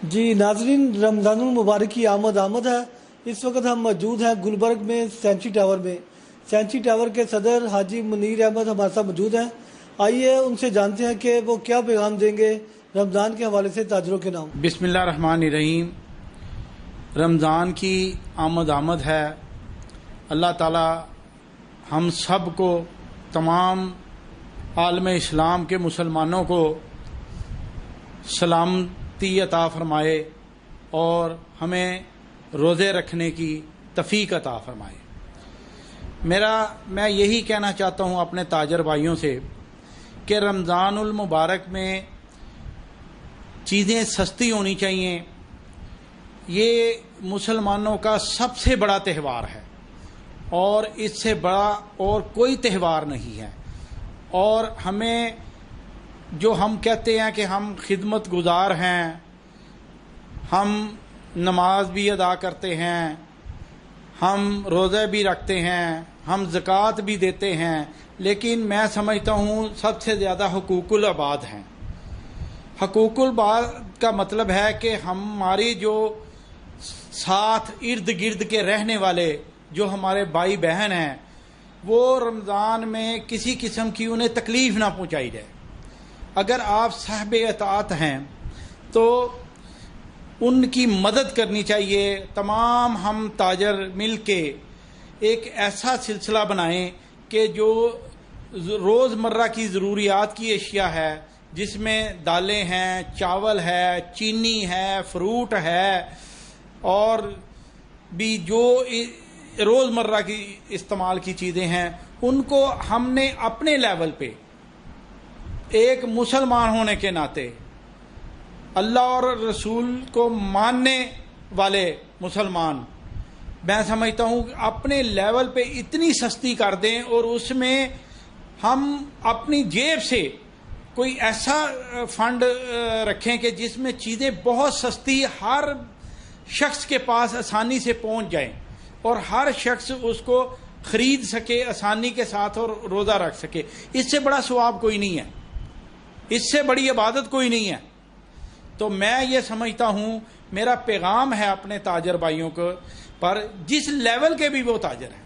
جی ناظرین، رمضان المبارک کی آمد ہے۔ اس وقت ہم موجود ہیں گلبرگ میں سینچری ٹاور میں۔ سینچری ٹاور کے صدر حاجی منیر احمد ہمارے ساتھ موجود ہیں۔ آئیے ان سے جانتے ہیں کہ وہ کیا پیغام دیں گے رمضان کے حوالے سے تاجروں کے نام۔ بسم اللہ الرحمن الرحیم۔ رمضان کی آمد ہے۔ اللہ تعالی ہم سب کو، تمام عالم اسلام کے مسلمانوں کو سلامتی عطا فرمائے اور ہمیں روزے رکھنے کی توفیق عطا فرمائے۔ میں یہی کہنا چاہتا ہوں اپنے تاجر بھائیوں سے کہ رمضان المبارک میں چیزیں سستی ہونی چاہیے۔ یہ مسلمانوں کا سب سے بڑا تہوار ہے اور اس سے بڑا اور کوئی تہوار نہیں ہے، اور ہمیں جو ہم کہتے ہیں کہ ہم خدمت گزار ہیں، ہم نماز بھی ادا کرتے ہیں، ہم روزے بھی رکھتے ہیں، ہم زکوٰۃ بھی دیتے ہیں، لیکن میں سمجھتا ہوں سب سے زیادہ حقوق العباد ہیں۔ حقوق العباد کا مطلب ہے کہ ہماری جو ساتھ ارد گرد کے رہنے والے جو ہمارے بھائی بہن ہیں، وہ رمضان میں کسی قسم کی انہیں تکلیف نہ پہنچائی جائے۔ اگر آپ صاحب اطاعت ہیں تو ان کی مدد کرنی چاہیے۔ تمام ہم تاجر مل کے ایک ایسا سلسلہ بنائیں کہ جو روزمرہ کی ضروریات کی اشیاء ہے، جس میں دالیں ہیں، چاول ہے، چینی ہے، فروٹ ہے، اور بھی جو روزمرہ کی استعمال کی چیزیں ہیں، ان کو ہم نے اپنے لیول پہ ایک مسلمان ہونے کے ناطے، اللہ اور رسول کو ماننے والے مسلمان، میں سمجھتا ہوں کہ اپنے لیول پہ اتنی سستی کر دیں، اور اس میں ہم اپنی جیب سے کوئی ایسا فنڈ رکھیں کہ جس میں چیزیں بہت سستی ہر شخص کے پاس آسانی سے پہنچ جائیں اور ہر شخص اس کو خرید سکے آسانی کے ساتھ اور روزہ رکھ سکے۔ اس سے بڑا ثواب کوئی نہیں ہے، اس سے بڑی عبادت کوئی نہیں ہے۔ تو میں یہ سمجھتا ہوں، میرا پیغام ہے اپنے تاجر بھائیوں کو پر، جس لیول کے بھی وہ تاجر ہیں۔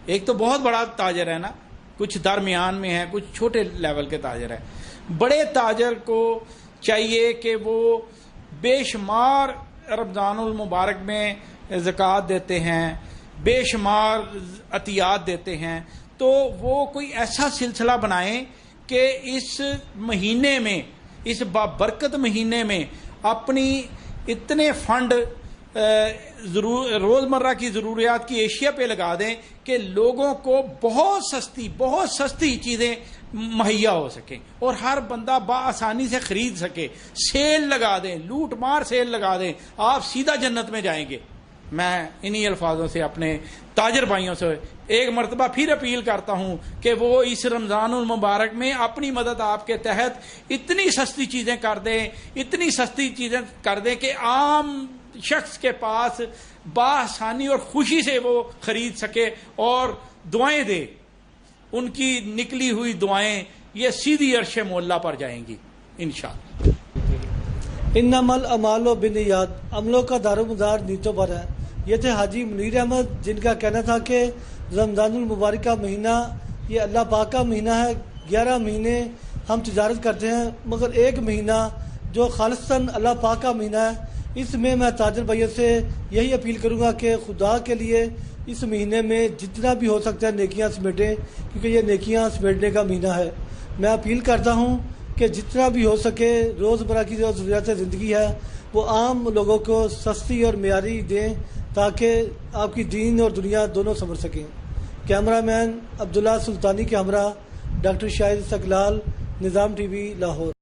ایک تو بہت بڑا تاجر ہے نا، کچھ درمیان میں ہے، کچھ چھوٹے لیول کے تاجر ہیں۔ بڑے تاجر کو چاہیے کہ وہ بے شمار رمضان المبارک میں زکوٰۃ دیتے ہیں، بے شمار عطیات دیتے ہیں، تو وہ کوئی ایسا سلسلہ بنائیں کہ اس مہینے میں، اس بابرکت مہینے میں اپنی اتنے فنڈ روزمرہ کی ضروریات کی اشیاء پہ لگا دیں کہ لوگوں کو بہت سستی چیزیں مہیا ہو سکیں اور ہر بندہ بآسانی سے خرید سکے۔ سیل لگا دیں، لوٹ مار سیل لگا دیں، آپ سیدھا جنت میں جائیں گے۔ میں انہی الفاظوں سے اپنے تاجر بھائیوں سے ایک مرتبہ پھر اپیل کرتا ہوں کہ وہ اس رمضان المبارک میں اپنی مدد آپ کے تحت اتنی سستی چیزیں کر دیں کہ عام شخص کے پاس بآسانی اور خوشی سے وہ خرید سکے، اور دعائیں دے، ان کی نکلی ہوئی دعائیں یہ سیدھی عرش مولا پر جائیں گی انشاءاللہ۔ انما الاعمال بالنیات، عملوں کا دار و مدار نیتوں پر ہے۔ یہ تھے حاجی منیر احمد، جن کا کہنا تھا کہ رمضان المبارک کا مہینہ یہ اللہ پاک کا مہینہ ہے۔ 11 مہینے ہم تجارت کرتے ہیں، مگر ایک مہینہ جو خالصاً اللہ پاک کا مہینہ ہے، اس میں تاجر بھائیوں سے یہی اپیل کروں گا کہ خدا کے لیے اس مہینے میں جتنا بھی ہو سکتا ہے نیکیاں سمیٹیں، کیونکہ یہ نیکیاں سمیٹنے کا مہینہ ہے۔ میں اپیل کرتا ہوں کہ جتنا بھی ہو سکے روزمرہ کی جو ضروریات زندگی ہے وہ عام لوگوں کو سستی اور معیاری دیں، تاکہ آپ کی دین اور دنیا دونوں سنور سکیں۔ کیمرہ مین عبداللہ سلطانی کے ہمراہ ڈاکٹر شاہد استقلال، نظام ٹی وی، لاہور۔